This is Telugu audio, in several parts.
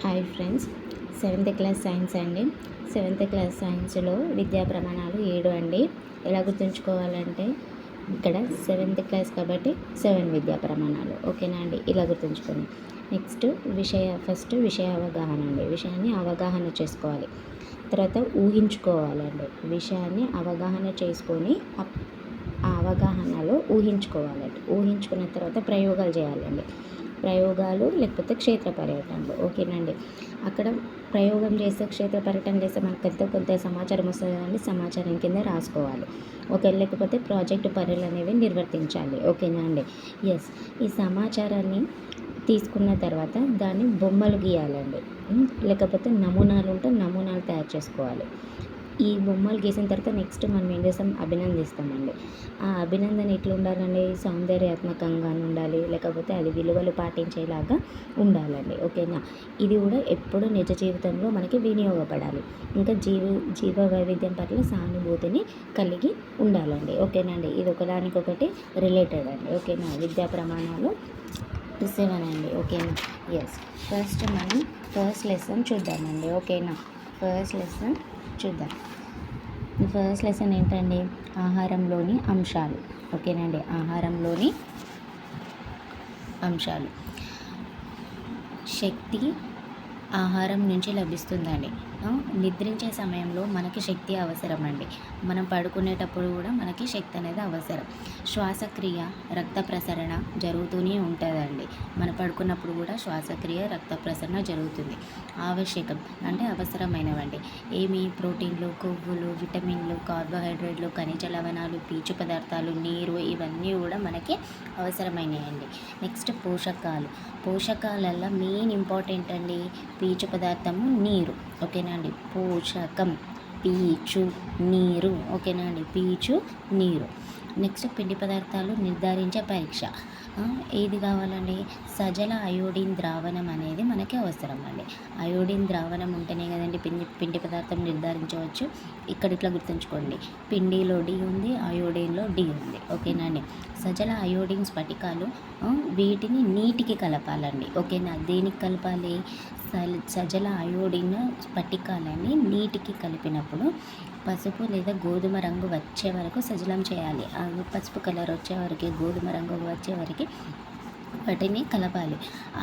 Hi friends, seventh class science అండి. సెవెంత్ క్లాస్ సైన్స్లో విద్యా ప్రమాణాలు 7 అండి. ఎలా గుర్తుంచుకోవాలంటే ఇక్కడ సెవెంత్ క్లాస్ కాబట్టి 7 విద్యా ప్రమాణాలు, ఓకేనా అండి. ఇలా గుర్తుంచుకోండి. నెక్స్ట్ ఫస్ట్ విషయ అవగాహన అండి. విషయాన్ని అవగాహన చేసుకోవాలి. తర్వాత ఊహించుకోవాలండి. విషయాన్ని అవగాహన చేసుకొని ఆ అవగాహనలో ఊహించుకోవాలండి. ఊహించుకున్న తర్వాత ప్రయోగాలు చేయాలండి. ప్రయోగాలు లేకపోతే క్షేత్ర పర్యటనలు, ఓకేనండి. అక్కడ ప్రయోగం చేస్తే, క్షేత్ర పర్యటన చేస్తే మనకు కొంత సమాచారం వస్తుంది కదండి. సమాచారం కింద రాసుకోవాలి. లేకపోతే ప్రాజెక్టు పనులు అనేవి నిర్వర్తించాలి, ఓకేనా అండి. ఎస్, ఈ సమాచారాన్ని తీసుకున్న తర్వాత దాన్ని బొమ్మలు గీయాలండి. లేకపోతే నమూనాలు ఉంటే నమూనాలు తయారు చేసుకోవాలి. ఈ బొమ్మలు గీసిన తర్వాత నెక్స్ట్ మనం ఏం చేస్తాం, అభినందిస్తామండి. ఆ అభినందన ఎట్లా ఉండాలండి, సౌందర్యాత్మకంగా ఉండాలి, లేకపోతే అది విలువలు పాటించేలాగా ఉండాలండి, ఓకేనా. ఇది కూడా ఎప్పుడు నిజ జీవితంలో మనకి వినియోగపడాలి. ఇంకా జీవ వైవిధ్యం పట్ల సానుభూతిని కలిగి ఉండాలండి, ఓకేనండి. ఇది ఒకదానికొకటి రిలేటెడ్ అండి, ఓకేనా. విద్యా ప్రమాణాలు 7 అండి, ఓకేనా. ఎస్, మనం ఫస్ట్ లెసన్ చూద్దామండి, ఓకేనా. ఫస్ట్ లెసన్ చూద్దాం. ఫస్ట్ లెసన్ ఏంటండి, ఆహారంలోని అంశాలు, ఓకేనండి. ఆహారంలోని అంశాలు. శక్తి ఆహారం నుంచి లభిస్తుందండి. నిద్రించే సమయంలో మనకి శక్తి అవసరం అండి. మనం పడుకునేటప్పుడు కూడా మనకి శక్తి అనేది అవసరం. శ్వాసక్రియ, రక్త ప్రసరణ జరుగుతూనే ఉంటుందండి. మనం పడుకున్నప్పుడు కూడా శ్వాసక్రియ, రక్త ప్రసరణ జరుగుతుంది. ఆవశ్యకం అంటే అవసరమైనవండి. ప్రోటీన్లు, కొవ్వులు, విటమిన్లు, కార్బోహైడ్రేట్లు, ఖనిజ లవణాలు, పీచు పదార్థాలు, నీరు, ఇవన్నీ కూడా మనకి అవసరమైనవండి. నెక్స్ట్ పోషకాలల్లో మెయిన్ ఇంపార్టెంట్ అండి పీచు పదార్థము, నీరు, ఓకేనా అండి. పోషకం పీచు, నీరు, ఓకేనా అండి. పీచు, నీరు. నెక్స్ట్ పిండి పదార్థాలు నిర్ధారించే పరీక్ష. ఏది కావాలండి, సజల అయోడిన్ ద్రావణం అనేది మనకి అవసరం అండి. అయోడిన్ ద్రావణం ఉంటేనే కదండి పిండి పదార్థం నిర్ధారించవచ్చు. ఇక్కడ ఇట్లా గుర్తుంచుకోండి, పిండిలో డి ఉంది, అయోడిన్లో డి ఉంది, ఓకేనా అండి. సజల అయోడిన్ స్ఫటికాలు, వీటిని నీటికి కలపాలండి, ఓకేనా. దేనికి కలపాలి, సజల అయోడిన్ స్ఫటికాలని నీటికి కలిపినప్పుడు పసుపు లేదా గోధుమ రంగు వచ్చే వరకు సజలం చేయాలి. పసుపు కలర్ వచ్చే వరకు, గోధుమ రంగు వచ్చే వరకు వాటిని కలపాలి.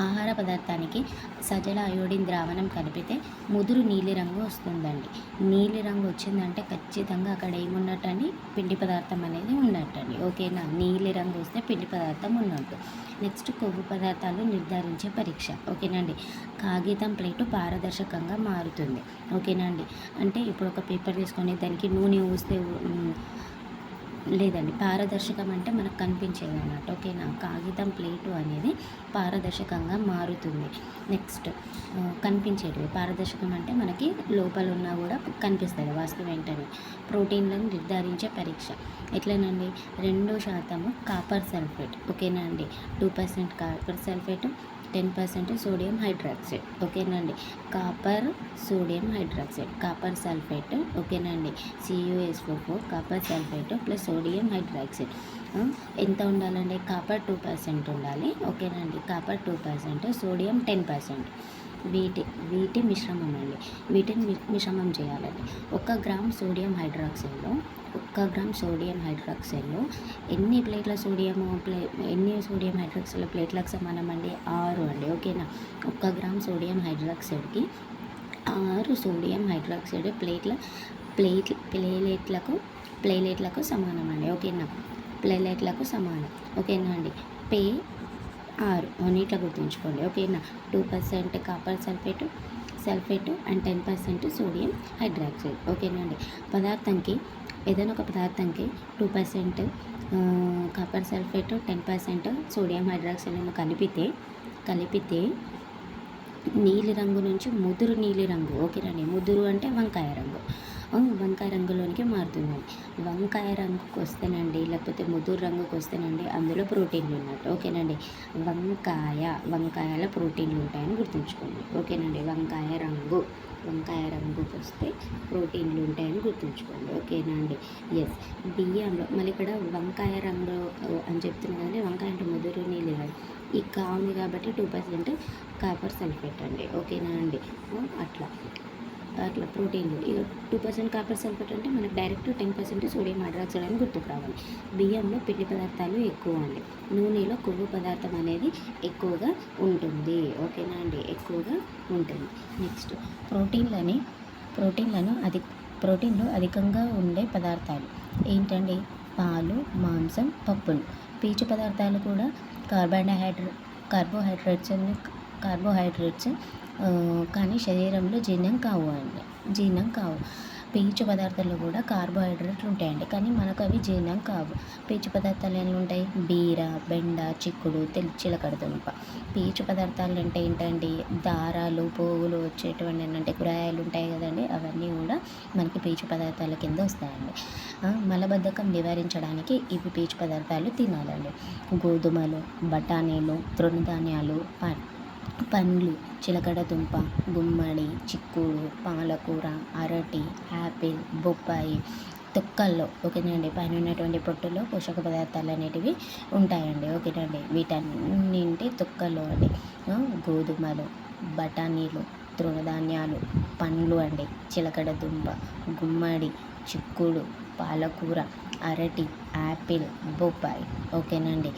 ఆహార పదార్థానికి సజల అయోడిన్ ద్రావణం కలిపితే ముదురు నీలిరంగు వస్తుందండి. నీలిరంగు వచ్చిందంటే ఖచ్చితంగా అక్కడ ఏమున్నట్టండి, పిండి పదార్థం అనేది ఉన్నట్టండి, ఓకేనా. నీలిరంగు వస్తే పిండి పదార్థం ఉన్నట్టు. నెక్స్ట్ కొవ్వు పదార్థాలు నిర్ధారించే పరీక్ష, ఓకేనండి. కాగితం ప్లేటు పారదర్శకంగా మారుతుంది, ఓకేనండి. అంటే ఇప్పుడు ఒక పేపర్ తీసుకొని దానికి నూనె ఊస్తే లేదండి, పారదర్శకం అంటే మనకు కనిపించేది అన్నట్టు, ఓకేనా. కాగితం ప్లేటు అనేది పారదర్శకంగా మారుతుంది. నెక్స్ట్ కనిపించేటివి, పారదర్శకం అంటే మనకి లోపల ఉన్నా కూడా కనిపిస్తుంది వస్తువు వెంటనే. ప్రోటీన్లను నిర్ధారించే పరీక్ష ఎట్లనండి, 2% కాపర్ సల్ఫేట్, ఓకేనా అండి. 2% కాపర్ సల్ఫేట్, 10% సోడియం హైడ్రాక్సైడ్, ఓకేనండి. Copper sodium hydroxide, copper sulphate, ఓకేనండి. CuSO4 copper sulphate plus sodium hydroxide. ఎంత ఉండాలండి, కాపర్ 2% ఉండాలి, ఓకేనండి. Copper 2%, sodium 10%. వీటి మిశ్రమం అండి. వీటిని మిశ్రమం చేయాలండి. 1 గ్రామ్ సోడియం హైడ్రాక్సైడ్లో ఎన్ని ప్లేట్ల ఎన్ని సోడియం హైడ్రాక్సైడ్ ప్లేట్లకు సమానం అండి, 6 అండి, ఓకేనా. 1 గ్రామ్ సోడియం హైడ్రాక్సైడ్కి 6 సోడియం హైడ్రాక్సైడ్ ప్లేట్లకు సమానం అండి, ఓకేనా. ప్లేట్లకు సమానం, ఓకేనా అండి. 6 అన్నిట్లో గుర్తుంచుకోండి, ఓకేనా. 2% copper sulphate and 10% sodium hydroxide, ఓకేనండి. ఏదైనా ఒక పదార్థంకి 2% కాపర్ సల్ఫేట్, 10% సోడియం హైడ్రాక్సైడ్ను కలిపితే నీలిరంగు నుంచి ముదురు నీలిరంగు, ఓకేనండి. ముదురు అంటే వంకాయ రంగు, వంకాయ రంగులోనికి మారుతుందండి. వంకాయ రంగుకి వస్తేనండి, లేకపోతే ముదురు రంగుకి వస్తేనండి అందులో ప్రోటీన్లు ఉన్నట్టు. ఓకేనండి. వంకాయలో ప్రోటీన్లు ఉంటాయని గుర్తుంచుకోండి. ఓకేనండి. వంకాయ రంగుకి వస్తే ప్రోటీన్లు ఉంటాయని గుర్తుంచుకోండి. ఓకేనా అండి. ఎస్. బియ్యంలో మళ్ళీ ఇక్కడ వంకాయ రంగు అని చెప్తున్నాను కదండి. వంకాయ అంటే ముదురు నీళ్ళు కాదు. ఈ ఉంది కాబట్టి 2% కాపర్ సల్ఫేట్ అండి. ఓకేనా అండి. అట్లా ప్రోటీన్లు ఇక 2% కాపర్ సల్ఫేట్ అంటే మనకు డైరెక్ట్ 10% సోడియం హైడ్రాక్సైడ్ అని గుర్తుకు రావాలి. బియ్యంలో పిండి పదార్థాలు ఎక్కువ అండి. నూనెలో కొవ్వు పదార్థం అనేది ఎక్కువగా ఉంటుంది. ఓకేనా అండి. ఎక్కువగా ఉంటుంది. నెక్స్ట్ ప్రోటీన్లు అధికంగా ఉండే పదార్థాలు ఏంటండి? పాలు, మాంసం, పప్పులు. పీచు పదార్థాలు కూడా కార్బోహైడ్రేట్స్ కానీ శరీరంలో జీర్ణం కావు. పీచు పదార్థాలు కూడా కార్బోహైడ్రేట్లు ఉంటాయండి, కానీ మనకు అవి జీర్ణం కావు. పీచు పదార్థాలు ఎన్ని ఉంటాయి? బీర, బెండ, చిక్కుడు, చిలకడ దుంప. పీచు పదార్థాలు అంటే ఏంటండి? దారాలు, పోగులు వచ్చేటువంటి ఏంటంటే కూరగాయలు ఉంటాయి కదండి, అవన్నీ కూడా మనకి పీచు పదార్థాల కింద వస్తాయండి. మలబద్ధకం నివారించడానికి ఇవి పీచు పదార్థాలు తినాలండి. గోధుమలు, బఠానీలు, తృణధాన్యాలు, పండ్లు, చిలకడ దుంప, గుమ్మడి, చిక్కుడు, పాలకూర, అరటి, యాపిల్, బొప్పాయి. తొక్కల్లో ఓకేనండి, పైన ఉన్నటువంటి పొట్టులో పోషక పదార్థాలు అనేటివి ఉంటాయండి. ఓకేనండి. వీటన్నింటి తొక్కల్లో అండి గోధుమలు, బఠానీలు, తృణధాన్యాలు, పండ్లు అండి, చిలకడ దుంప, గుమ్మడి, చిక్కుడు, పాలకూర, అరటి, యాపిల్, బొప్పాయి. ఓకేనండి.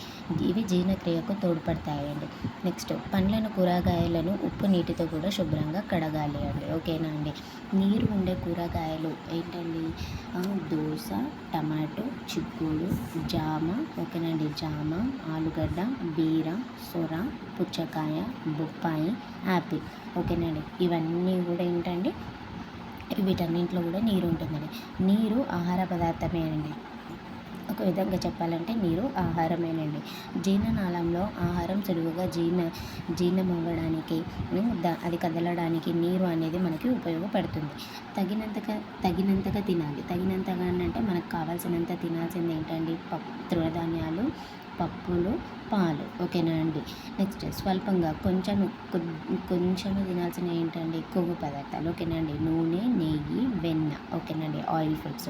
ఇవి జీర్ణక్రియకు తోడ్పడతాయండి. నెక్స్ట్ పండ్లను, కూరగాయలను ఉప్పు నీటితో కూడా శుభ్రంగా కడగాలి అండి. ఓకేనా అండి. నీరు ఉండే కూరగాయలు ఏంటండి? దోస, టమాటో, చిక్కుడు, జామ. ఓకేనండి. జామ, ఆలుగడ్డ, బీర, సొర, పుచ్చకాయ, బొప్పాయి, యాపిల్. ఓకేనండి. ఇవన్నీ కూడా ఏంటండి? వీటన్నింటిలో కూడా నీరు ఉంటుందండి. నీరు ఆహార పదార్థమేనండి. ఒక విధంగా చెప్పాలంటే నీరు ఆహారమేనండి. జీర్ణనాళంలో ఆహారం సులువుగా జీర్ణమవ్వడానికి అది కదలడానికి నీరు అనేది మనకి ఉపయోగపడుతుంది. తగినంతగా తినాలి. తగినంతగా అంటే మనకు కావాల్సినంత తినాల్సింది ఏంటండి? తృణధాన్యాలు, పప్పులు, పాలు. ఓకేనా అండి. నెక్స్ట్ స్వల్పంగా కొంచెం తినాల్సిన ఏంటండి? కొవ్వు పదార్థాలు. ఓకేనా అండి. నూనె, నెయ్యి, వెన్న. ఓకేనండి. Oil foods.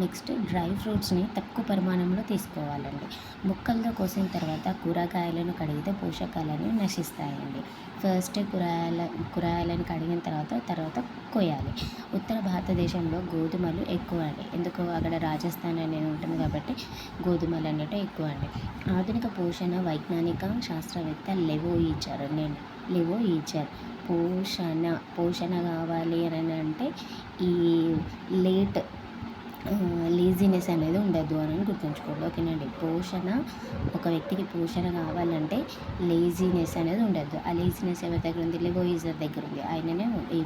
నెక్స్ట్ డ్రై ఫ్రూట్స్ని తక్కువ పరిమాణంలో తీసుకోవాలండి. ముక్కలుగా కోసిన తర్వాత కూరగాయలను కడిగితే పోషకాలను నశిస్తాయండి. ఫస్ట్ కూరగాయలను కడిగిన తర్వాత కోయాలి. ఉత్తర భారతదేశంలో గోధుమలు ఎక్కువ అండి. ఎందుకు? అక్కడ రాజస్థాన్ అనేది ఉంటుంది కాబట్టి గోధుమలు అనేవి ఎక్కువ అండి. ఆధునిక వైజ్ఞానిక శాస్త్రవేత్త లెవోయిచర్ పోషణ కావాలి అని అంటే ఈ లేజినెస్ అనేది ఉండద్దు అని గుర్తుంచుకోండి. ఓకేనండి. ఒక వ్యక్తికి పోషణ కావాలంటే లేజినెస్ అనేది ఉండద్దు. ఆ లేజినెస్ ఎవరి దగ్గర ఉంది? లెవోయిజర్ దగ్గర ఉంది. ఆయననే ఈ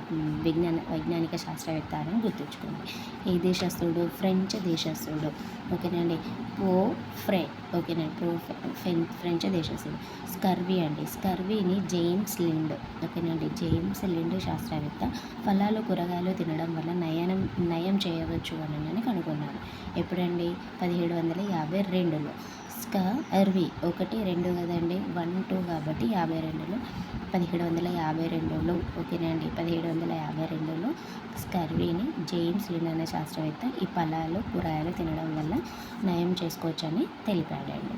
వైజ్ఞానిక శాస్త్రవేత్త అని గుర్తుంచుకోండి. ఏ దేశస్తుడు? ఫ్రెంచ్ దేశస్తుడు. ఓకేనండి. ఫ్రెంచ్ దేశస్తుడు. స్కర్వీని జేమ్స్ లిండ్. ఓకేనండి. జేమ్స్ లిండ్ శాస్త్రవేత్త ఫలాలు, కూరగాయలు తినడం వల్ల నయం చేయవచ్చు అని కనుగొన్నాడు. ఎప్పుడండి? 1752లో. స్కర్వీ 1, 2 కదండి, 1, 2 కాబట్టి 52లో 1752లో. ఓకేనండి. 1752లో స్కర్వీని జేమ్స్ లిండ్ అనే శాస్త్రవేత్త ఈ ఫలాలు, కూరగాయలు తినడం వల్ల నయం చేసుకోవచ్చని తెలిపాడండి.